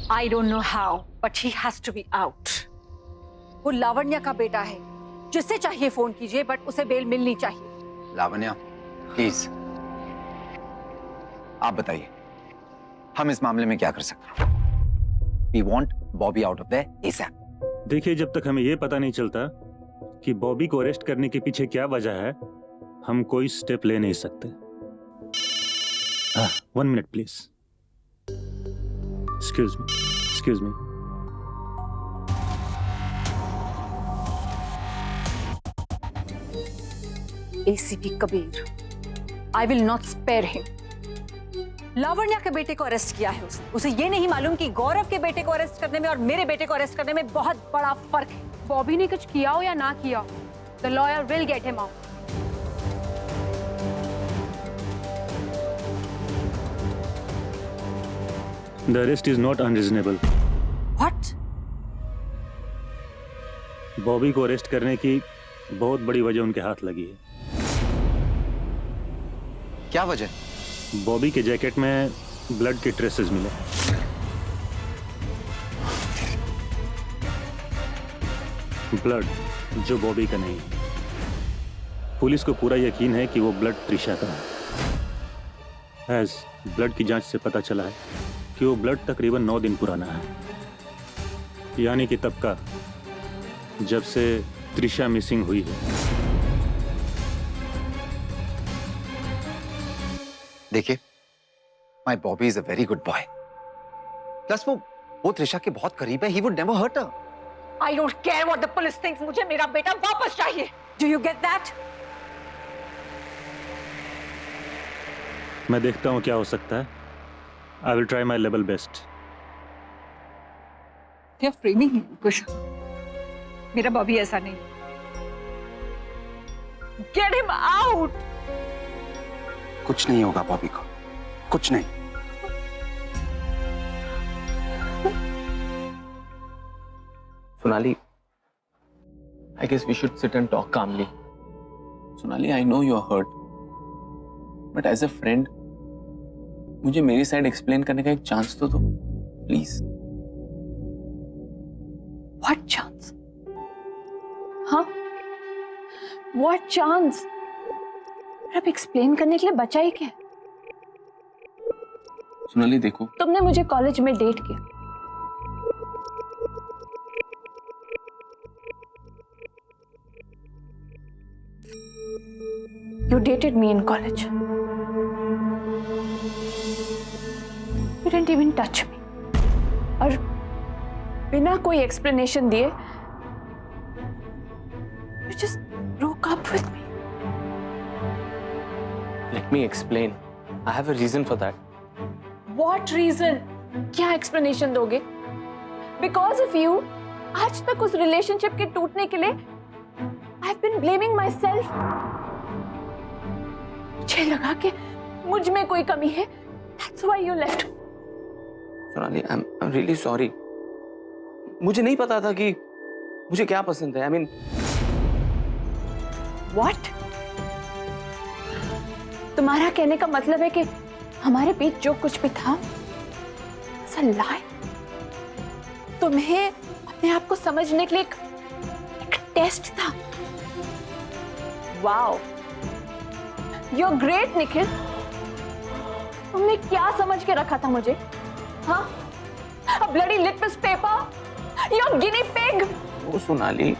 I don't know how, but he has to be out. वो लावण्या का बेटा है, जिससे चाहिए फोन कीजिए, बट उसे बेल मिलनी चाहिए। लावण्या, प्लीज आप बताइए, हम इस मामले में क्या कर सकते हैं? We want Bobby out of there ASAP. देखिए, जब तक हमें ये पता नहीं चलता कि बॉबी को अरेस्ट करने के पीछे क्या वजह है, हम कोई स्टेप ले नहीं सकते। 1 minute please. Excuse me. ACP Kabir, I will not spare him. Lavanya के बेटे को अरेस्ट किया है उसने। उसे ये नहीं मालूम कि गौरव के बेटे को अरेस्ट करने में और मेरे बेटे को अरेस्ट करने में बहुत बड़ा फर्क है। बॉबी ने कुछ किया हो या ना किया, the lawyer will get him out. The arrest is not unreasonable. What? Bobby को अरेस्ट करने की बहुत बड़ी वजह उनके हाथ लगी है। क्या वजह? बॉबी के जैकेट में ब्लड के ट्रेसेस मिले। ब्लड जो बॉबी का नहीं। पुलिस को पूरा यकीन है कि वो ब्लड त्रिशा का है। एज ब्लड की जांच से पता चला है कि वो ब्लड तकरीबन 9 दिन पुराना है, यानी कि तब का जब से त्रिशा मिसिंग हुई है। देखिए, my Bobby is a very good boy. Plus वो त्रिशा के बहुत करीब है। He would never hurt her. I don't care what the police thinks. मुझे मेरा बेटा वापस चाहिए। Do you get that? मैं देखता हूं क्या हो सकता है। I will try my level best. You're framing me, कुछ। मेरा बॉबी ऐसा नहीं। Get him out! कुछ नहीं होगा बॉबी को, कुछ नहीं। Sonali, I guess we should sit and talk calmly. Sonali, I know you're hurt, but as a friend, मुझे मेरी साइड एक्सप्लेन करने का एक चांस तो दो, प्लीज। What chance? हाँ? What chance? अब एक्सप्लेन करने के लिए बचा ही क्या? सोनाली देखो, तुमने मुझे कॉलेज में डेट किया। You dated me in college. You didn't even touch me. और बिना कोई एक्सप्लेनेशन दिए you just broke up with me. let me explain. I have a reason for that. What reason? क्या एक्सप्लेनेशन दोगे? Because of you, आज तक उस relationship के टूटने के लिए I've been blaming myself. मुझे लगा कि मुझ में कोई कमी है. That's why you left. Sonali, I'm really sorry. मुझे नहीं पता था कि मुझे क्या पसंद है. I mean, What? तुम्हारा कहने का मतलब है कि हमारे बीच जो कुछ भी था, it's a lie. तुम्हें अपने आप को समझने के लिए एक टेस्ट था. Wow. You're great, Nikhil. तुमने क्या समझ के रखा था मुझे? हाँ? A bloody litmus paper? You're guinea pig. वो सोनाली,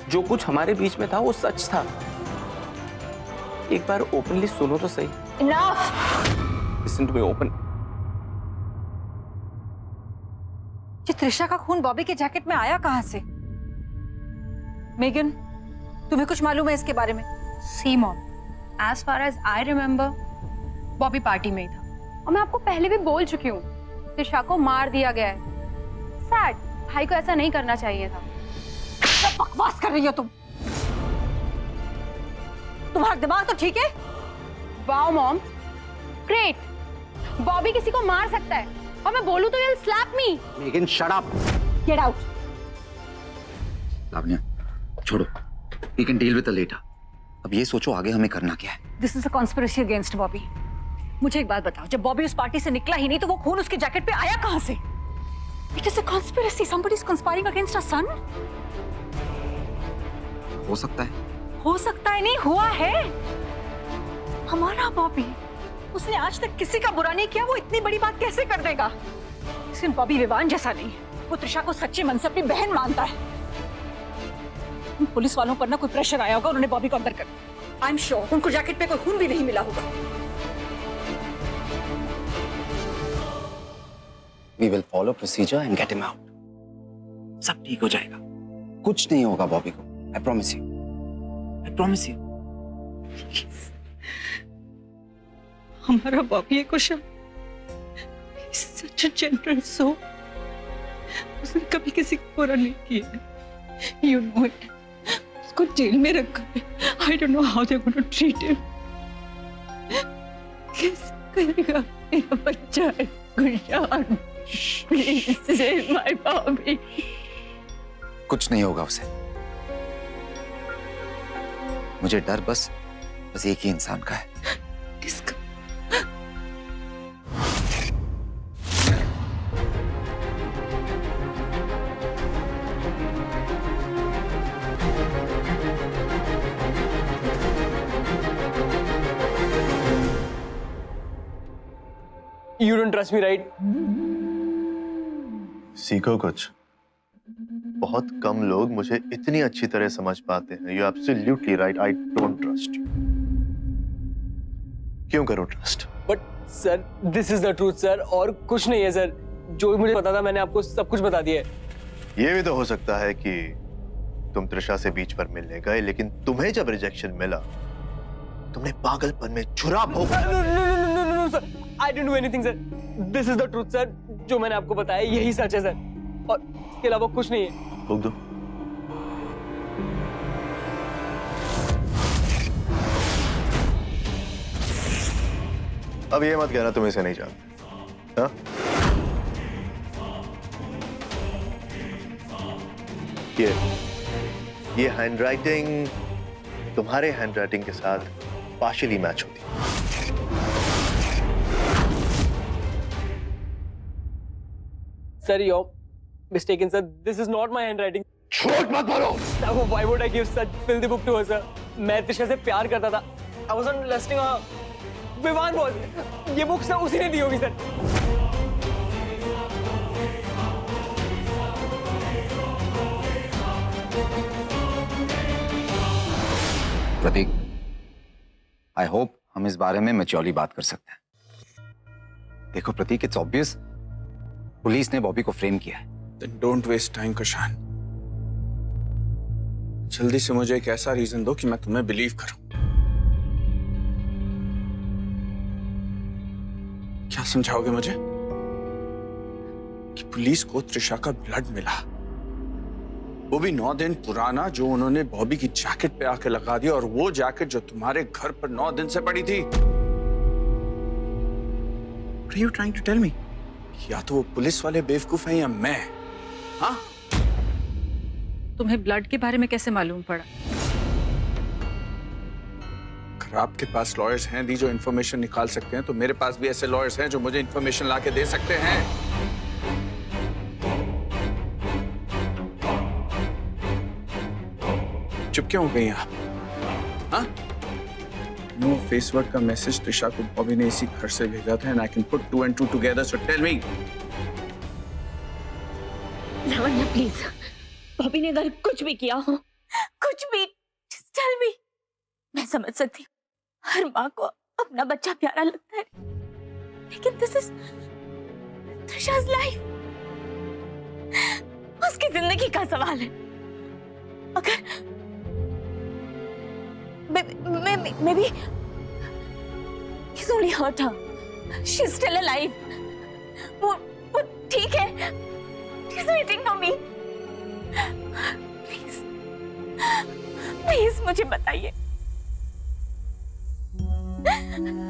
जो कुछ हमारे बीच में था वो सच था. एक बार ओपनली सुनो तो सही. Enough. Listen to me open. ये त्रिशा का खून बॉबी के जैकेट में आया कहां से? मेगन, तुम्हें कुछ मालूम है इसके बारे में? See, Mom. As far as I remember, Bobby party में ही था. और मैं आपको पहले भी बोल चुकी हूँ, त्रिशा को मार दिया गया है. सैड, भाई को ऐसा नहीं करना चाहिए था. क्या बकवास कर रही हो तुम? तुम्हारा दिमाग तो ठीक है? Wow mom, great. बॉबी किसी को मार सकता है और मैं बोलूं तो he'll slap me. Megan, shut up. Get out. Lavanya, छोड़ो. We can deal with it later. अब ये सोचो आगे हमें करना क्या है. This is a conspiracy against Bobby. मुझे एक बात बताओ, जब बॉबी उस पार्टी से निकला ही नहीं तो वो खून उसके जैकेट पे आया कहां से? It is a conspiracy. Somebody is conspiring against our son. हो सकता है। हो सकता है नहीं, हुआ है। हमारा बॉबी, उसने आज तक किसी का बुरा नहीं किया, वो इतनी बड़ी बात कैसे कर देगा? लेकिन बॉबी विवान जैसा नहीं है, वो त्रिशा को सच्चे मन से अपनी बहन मानता है। पुलिस वालों पर ना कोई प्रेशर आया होगा, उन्होंने बॉबी को अंदर कर दिया। आई एम श्योर उनको जैकेट पे कोई खून भी नहीं मिला होगा। We will follow procedure and get him out. सब ठीक हो जाएगा। कुछ नहीं होगा बॉबी को। I promise you. I promise you. हमारा बॉबी है कुशल। He's such a generous soul. उसने कभी किसी को बुरा नहीं किया। You know it. उसको जेल में रखा है। I don't know how they're going to treat him. कैसे करेगा मेरा बच्चा है Gulshan? Please save my Bobby. कुछ नहीं होगा उसे। मुझे डर बस एक ही इंसान का है। किसका? You don't trust me, right? सीखो कुछ। बहुत कम लोग मुझे इतनी अच्छी तरह समझ पाते हैं। You're absolutely right. I don't trust you. क्यों करो trust? But sir, this is the truth, sir. और कुछ नहीं है सर। जो मुझे पता था मैंने आपको सब कुछ बता दिया है। ये भी तो हो सकता है कि तुम त्रिशा से बीच पर मिलने गए, लेकिन तुम्हें जब रिजेक्शन मिला तुमने पागलपन में छुरा भोंक। No, sir. I didn't do anything, sir. This is the truth, sir. जो मैंने आपको बताया यही सच है, सर। और इसके अलावा कुछ नहीं है। भोंक दो। अब ये मत कहना तुम इसे नहीं जानते। हाँ? ये हैंडराइटिंग तुम्हारे हैंडराइटिंग के साथ पार्शियली मैच होती है। Sir, you're mistaken, sir. This is not my handwriting. झूठ मत बोलो। Why would I give such filthy book to her, sir? मैं त्रिशा से प्यार करता था। I wasn't lusting her. Vivaan boss, ये बुक सर उसी ने दी होगी, सर। प्रतीक, आई होप हम इस बारे में मैच्योरली बात कर सकते हैं। देखो प्रतीक, इट्स ऑब्वियस पुलिस ने बॉबी को फ्रेम किया है। Then don't waste time, Kushan. जल्दी से मुझे एक ऐसा रीजन दो कि मैं तुम्हें बिलीव करूं। क्या समझाओगे मुझे? कि पुलिस को त्रिशा का ब्लड मिला, वो भी 9 दिन पुराना, जो उन्होंने बॉबी की जैकेट पे आके लगा दिया, और वो जैकेट जो तुम्हारे घर पर 9 दिन से पड़ी थी। What are you trying to tell me? या तो वो पुलिस वाले बेवकूफ हैं या मैं। हाँ? तुम्हें ब्लड के बारे में कैसे मालूम पड़ा? अगर आपके पास लॉयर्स हैं दी जो इन्फॉर्मेशन निकाल सकते हैं, तो मेरे पास भी ऐसे लॉयर्स हैं जो मुझे इन्फॉर्मेशन लाके दे सकते हैं। चुप क्यों हो गई आप? हाँ? नो फेसवर्ड का मैसेज त्रिशा को बॉबी ने इसी घर से भेजा था, and I can put 2 and 2 together, so tell me. Lavanya please, Bobby ने अगर कुछ भी किया हो, कुछ भी, just tell me. मैं समझ सकती हूँ, हर माँ को अपना बच्चा प्यारा लगता है, लेकिन this is त्रिशा's life. उसकी जिंदगी का सवाल है। अगर maybe he's only hurt her. She's still alive. वो ठीक है। She's waiting for me. Please मुझे बताइए।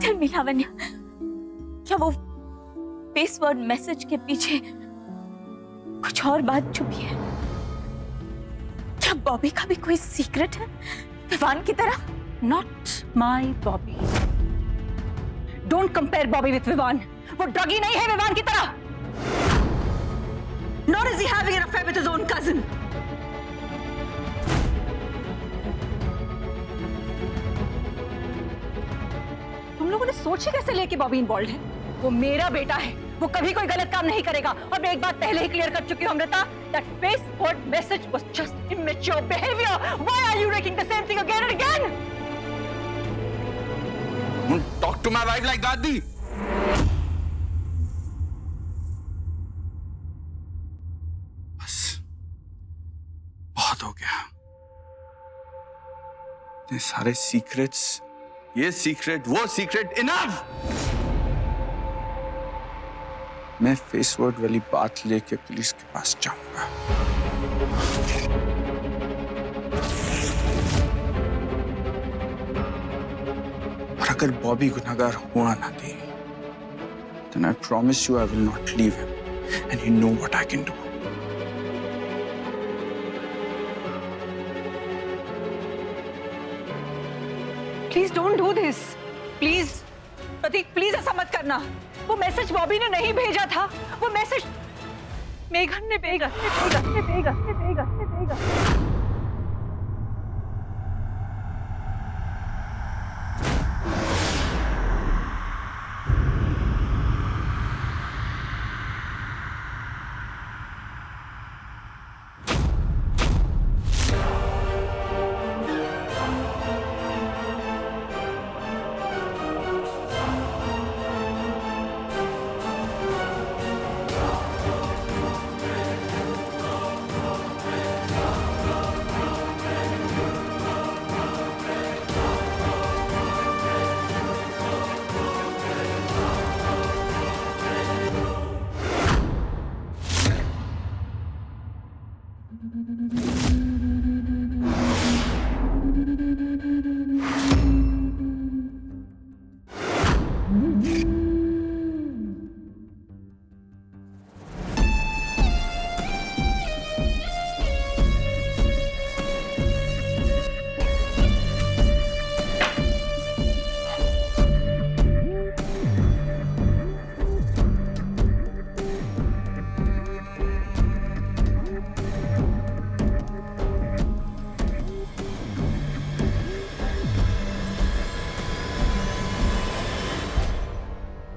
Tell me लावण्या, क्या वो फेसवर्ड मैसेज के पीछे कुछ और बात छुपी है? क्या बॉबी का भी कोई सीक्रेट है विवान की तरह? Not my Bobby. Don't compare Bobby with Vivaan. वो ड्रगी नहीं है विवान की तरह। having an affair with his own cousin. तुम लोगों ने सोच ही कैसे लिया कि बॉबी इन्वॉल्व है? वो मेरा बेटा है, वो कभी कोई गलत काम नहीं करेगा। और मैं एक बात पहले ही क्लियर कर चुकी हूँ Amrita, that Facebook message was just immature behavior. Why are you making the same thing again and again? Don't talk to my wife like that, Di. बस बहुत हो गया। ये सारे सीक्रेट्स, ये सीक्रेट, वो सीक्रेट, इनफ। मैं फेसवर्ड वाली बात लेके पुलिस के पास जाऊंगा। और अगर बॉबी गुनहगार हुआ ना थी, then I promise you I will not leave him, and you know what I can do. Please don't do this. Please, Prateek, please ऐसा मत करना। वो मैसेज बॉबी ने नहीं भेजा था, वो मैसेज मेघन ने भेजा।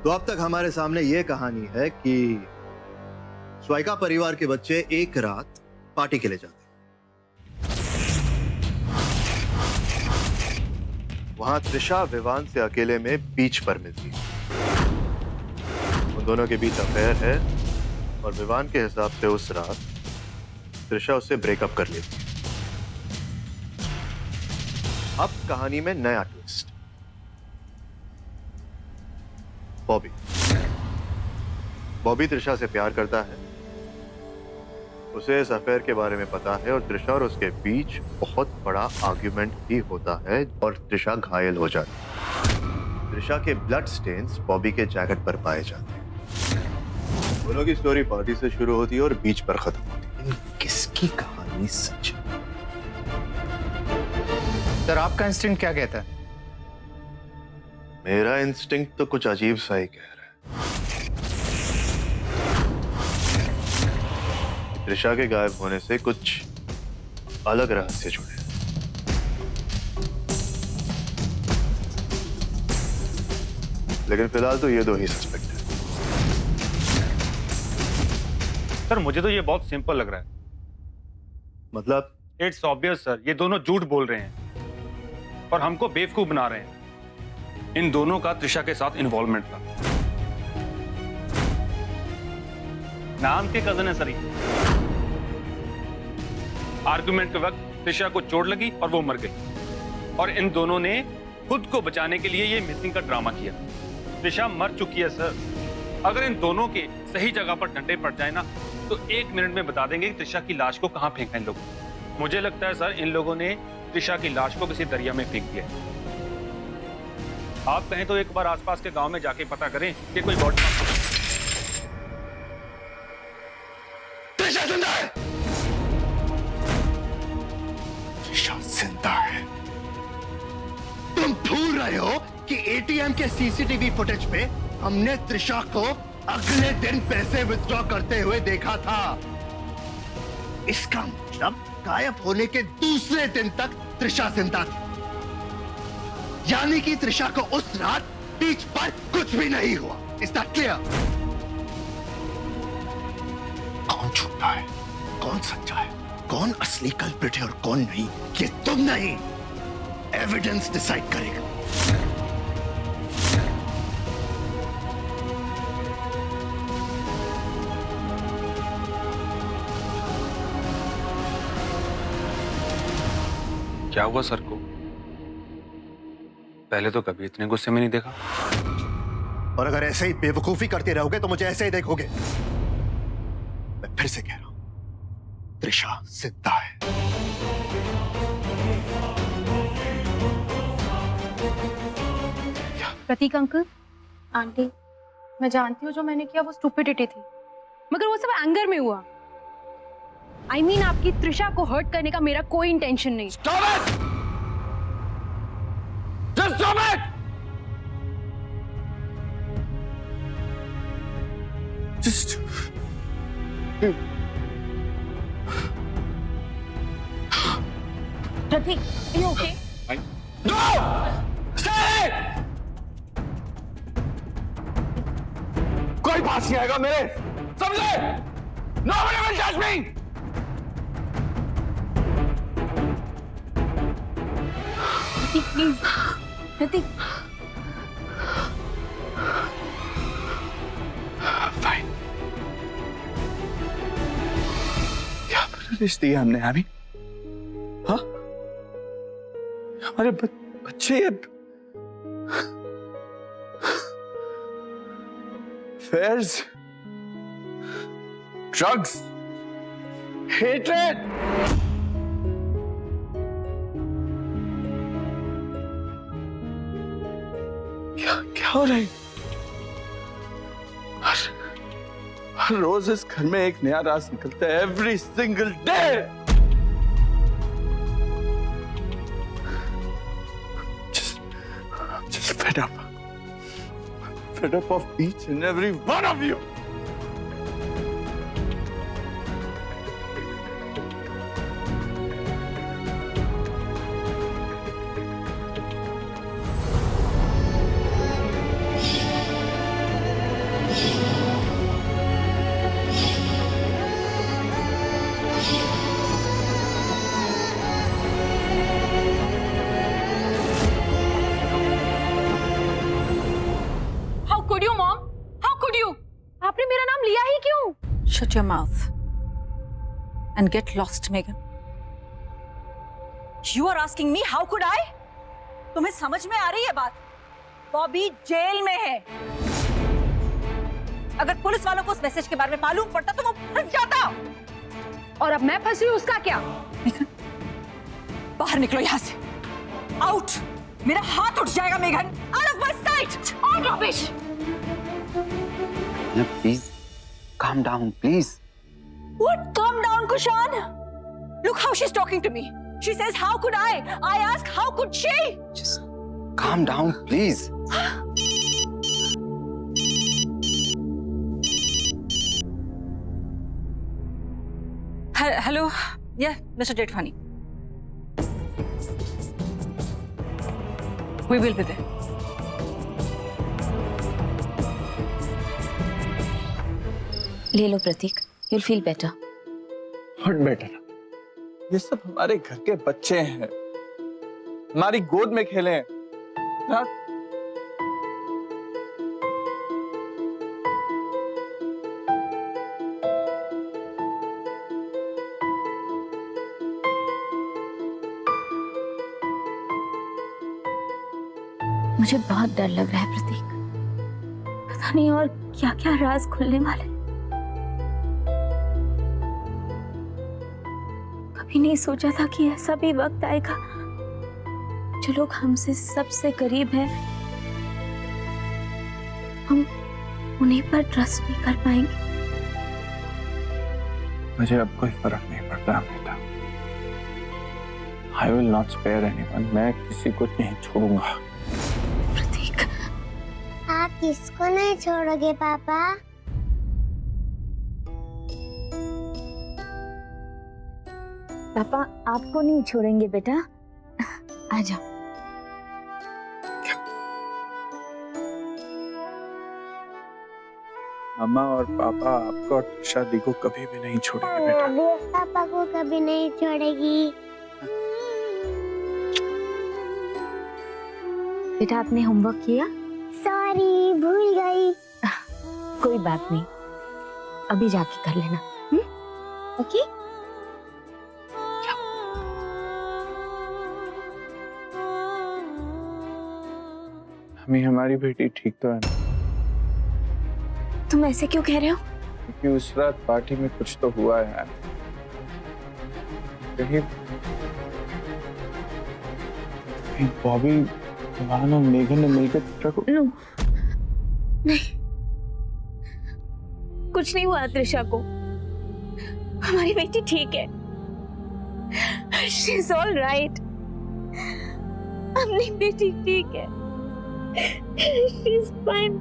तो अब तक हमारे सामने यह कहानी है कि स्वाइका परिवार के बच्चे एक रात पार्टी के लिए जाते, वहां त्रिशा विवान से अकेले में बीच पर मिलती। उन दोनों के बीच अफेयर है और विवान के हिसाब से उस रात त्रिशा उससे ब्रेकअप कर लेती। अब कहानी में नया ट्विस्ट। बॉबी त्रिशा से प्यार करता है, उसे इस अफेयर के बारे में पता है और त्रिशा और उसके बीच बहुत बड़ा आर्ग्यूमेंट भी होता है और त्रिशा घायल हो जाती है। त्रिशा के ब्लड स्टेन्स बॉबी के जैकेट पर पाए जाते हैं। दोनों की स्टोरी पार्टी से शुरू होती है और बीच पर खत्म होती है। किसकी कहानी सच है? सर, आपका इंस्टिंक्ट क्या कहता है? मेरा इंस्टिंक्ट तो कुछ अजीब सा ही कह रहा है। त्रिशा के गायब होने से कुछ अलग रहस्य जुड़े। लेकिन फिलहाल तो ये दो ही सस्पेक्ट है। सर, मुझे तो ये बहुत सिंपल लग रहा है। मतलब? इट्स ऑब्वियस सर, ये दोनों झूठ बोल रहे हैं और हमको बेवकूफ बना रहे हैं। इन दोनों का त्रिशा के साथ इन्वॉल्वमेंट था। नाम के कजन है सर। आर्गुमेंट के वक्त त्रिशा को चोट लगी और वो मर गई और इन दोनों ने खुद को बचाने के लिए ये मिसिंग का ड्रामा किया। त्रिशा मर चुकी है सर। अगर इन दोनों के सही जगह पर डंडे पड़ जाए ना तो 1 मिनट में बता देंगे कि त्रिशा की लाश को कहां फेंका इन लोगों ने। मुझे लगता है सर इन लोगों ने त्रिशा की लाश को किसी दरिया में फेंक दिया है। आप कहें तो एक बार आसपास के गांव में जाके पता करें कि कोई बॉडी। त्रिशा जिंदा है। त्रिशा जिंदा है। तुम भूल रहे हो कि एटीएम के सीसीटीवी फुटेज पे हमने त्रिशा को अगले दिन पैसे विथड्रॉ करते हुए देखा था। इसका मतलब गायब होने के दूसरे दिन तक त्रिशा जिंदा थी, यानी कि त्रिशा को उस रात बीच पर कुछ भी नहीं हुआ। Is that clear? कौन झूठा है, कौन सच्चा है, कौन असली कल्प्रिट है और कौन नहीं, ये तुम नहीं, एविडेंस डिसाइड करेगा। क्या हुआ सर को? पहले तो कभी इतने गुस्से में नहीं देखा। और अगर ऐसे ही बेवकूफी करते रहोगे तो मुझे ऐसे ही देखोगे। मैं फिर से कह रहा हूं, त्रिशा जिंदा है। प्रतीक अंकल, आंटी, मैं जानती हूँ जो मैंने किया वो स्टुपिडिटी थी, मगर वो सब एंगर में हुआ। I mean, आपकी त्रिशा को हर्ट करने का मेरा कोई इंटेंशन नहीं। Stop it! Just stop it! Just. Prateek, are you okay? No! Stay! कोई पास नहीं आएगा मेरे, समझे? Nobody will touch me! Prateek, please, Prateek. Fine. क्या परवरिश दी है हमने अभी? हाँ? हमारे बच्चे ये affairs, drugs, hatred. क्या हो रहा है? हर रोज इस घर में एक नया राज निकलता है। Every single day. Just fed up. Fed up of each and every one of you. आपने मेरा नाम लिया ही क्यों? Shut your mouth and get lost, Megan. You are asking me how could I? तुम्हें समझ में आ रही है बात? बॉबी जेल में है। अगर पुलिस वालों को उस मैसेज के बारे में मालूम पड़ता तो वो फंस जाता। और अब मैं फंसी हूँ, उसका क्या? मेघन, बाहर निकलो यहाँ से। आउट! मेरा हाथ उठ जाएगा मेघन। Out of my sight! All rubbish! Please, calm down, please. What? Calm down, Kushan. Look how she's talking to me. She says, "How could I?" I ask, "How could she?" Just calm down, please. Hello, yeah, Mr. Jetfani. We will be there. ले लो प्रतीक, you'll feel better. What better? ये सब हमारे घर के बच्चे हैं, हमारी गोद में खेले हैं ना? मुझे बहुत डर लग रहा है प्रतीक, पता नहीं और क्या क्या राज खुलने वाले। कभी नहीं सोचा था कि ऐसा भी वक्त आएगा जो लोग हमसे सबसे करीब हैं, हम उन्हीं पर ट्रस्ट नहीं कर पाएंगे। मुझे अब कोई फर्क नहीं पड़ता Amrita. I will not spare anyone. मैं किसी को नहीं छोड़ूंगा। प्रतीक, आप किसको नहीं छोड़ोगे पापा? पापा आपको नहीं छोड़ेंगे बेटा, आ जाओ। मम्मा और पापा आपको और शादी को कभी भी नहीं छोड़ेंगे बेटा। पापा को कभी नहीं छोड़ेगी। बेटा आपने होमवर्क किया? सॉरी, भूल गई। कोई बात नहीं, अभी जाके कर लेना। ओके? मम्मी हमारी बेटी ठीक तो है ना? तुम ऐसे क्यों कह रहे हो? क्योंकि उस रात पार्टी में कुछ तो हुआ है यार। कहीं बॉबी, इवान और मेघन ने मिलकर त्रिशा को नो, नहीं, कुछ नहीं हुआ त्रिशा को। हमारी बेटी ठीक है। She is all right. अपनी बेटी ठीक है। She is fine.